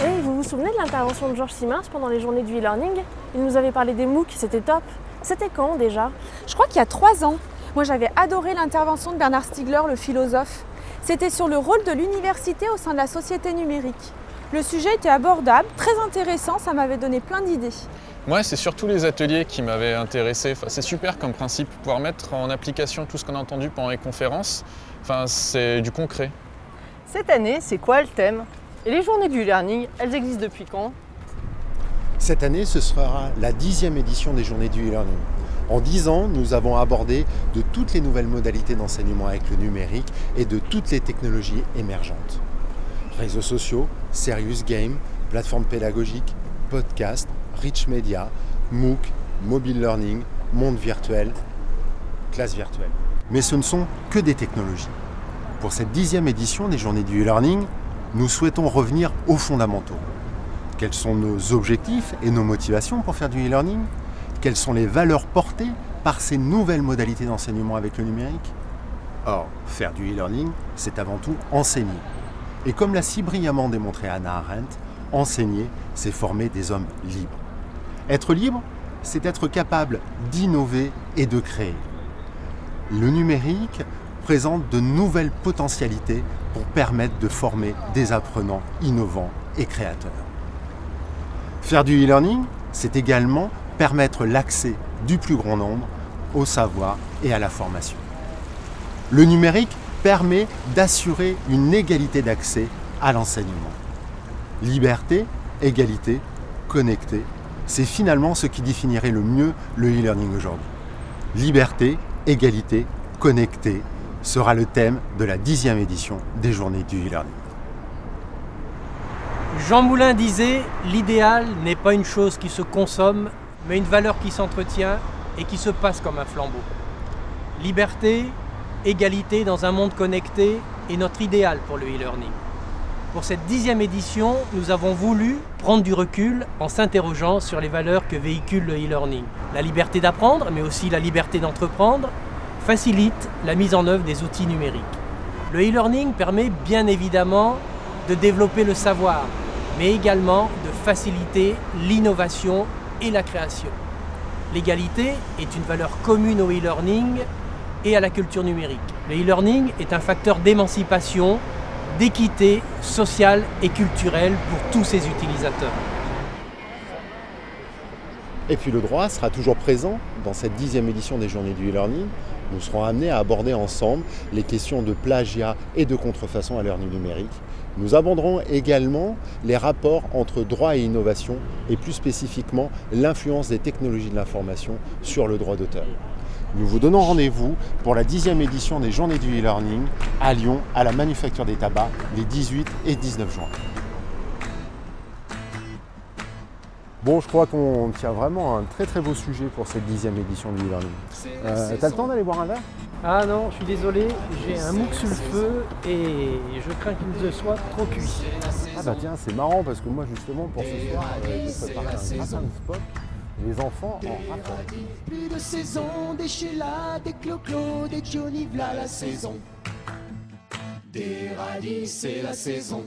Et vous vous souvenez de l'intervention de Georges Siemens pendant les journées du e-learning? Il nous avait parlé des MOOC, c'était top. C'était quand déjà? Je crois qu'il y a 3 ans. Moi, j'avais adoré l'intervention de Bernard Stiegler, le philosophe. C'était sur le rôle de l'université au sein de la société numérique. Le sujet était abordable, très intéressant, ça m'avait donné plein d'idées. Moi, c'est surtout les ateliers qui m'avaient intéressé. Enfin, c'est super comme principe, pouvoir mettre en application tout ce qu'on a entendu pendant les conférences. Enfin, c'est du concret. Cette année, c'est quoi le thème? Et les journées du e-learning, elles existent depuis quand? Cette année, ce sera la 10e édition des journées du e-learning. En 10 ans, nous avons abordé de toutes les nouvelles modalités d'enseignement avec le numérique et de toutes les technologies émergentes. Réseaux sociaux, serious game, plateformes pédagogiques, podcasts, rich media, MOOC, mobile learning, monde virtuel, classe virtuelle. Mais ce ne sont que des technologies. Pour cette 10e édition des journées du e-learning, nous souhaitons revenir aux fondamentaux. Quels sont nos objectifs et nos motivations pour faire du e-learning? Quelles sont les valeurs portées par ces nouvelles modalités d'enseignement avec le numérique? Or, faire du e-learning, c'est avant tout enseigner. Et comme l'a si brillamment démontré Hannah Arendt, enseigner, c'est former des hommes libres. Être libre, c'est être capable d'innover et de créer. Le numérique présente de nouvelles potentialités pour permettre de former des apprenants innovants et créateurs. Faire du e-learning, c'est également permettre l'accès du plus grand nombre au savoir et à la formation. Le numérique permet d'assurer une égalité d'accès à l'enseignement. Liberté, égalité, connecté, c'est finalement ce qui définirait le mieux le e-learning aujourd'hui. Liberté, égalité, connecté sera le thème de la 10e édition des journées du e-learning. Jean Moulin disait « L'idéal n'est pas une chose qui se consomme, mais une valeur qui s'entretient et qui se passe comme un flambeau. Liberté, égalité dans un monde connecté est notre idéal pour le e-learning. Pour cette 10e édition, nous avons voulu prendre du recul en s'interrogeant sur les valeurs que véhicule le e-learning. La liberté d'apprendre, mais aussi la liberté d'entreprendre, facilite la mise en œuvre des outils numériques. Le e-learning permet bien évidemment de développer le savoir, mais également de faciliter l'innovation et la création. L'égalité est une valeur commune au e-learning et à la culture numérique. Le e-learning est un facteur d'émancipation, d'équité sociale et culturelle pour tous ses utilisateurs. Et puis le droit sera toujours présent dans cette 10e édition des journées du e-learning. Nous serons amenés à aborder ensemble les questions de plagiat et de contrefaçon à l'ère du numérique. Nous aborderons également les rapports entre droit et innovation et plus spécifiquement l'influence des technologies de l'information sur le droit d'auteur. Nous vous donnons rendez-vous pour la 10e édition des journées du e-learning à Lyon, à la Manufacture des Tabacs, les 18 et 19 juin. Bon, je crois qu'on tient vraiment un très très beau sujet pour cette 10e édition du e-learning. T'as le temps d'aller boire un verre? Ah non, je suis désolé, j'ai un MOOC sur le feu et je crains qu'il ne soit trop cuit. Ah bah tiens, c'est marrant parce que moi justement pour ce soir, j'ai préparé un gratin de spot. Les enfants en raffolent. Plus de saison, des Sheila, des Clo-Clo, des Johnny, v'là la saison. Des radis, c'est la saison.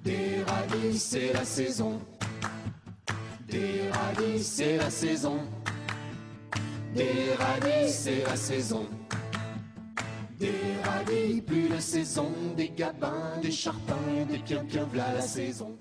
Des radis, c'est la saison. Des radis, c'est la saison. Des radis, c'est la saison. Des radis, plus de saison, des gabins, des charpins, des piens-piens, v'là la saison.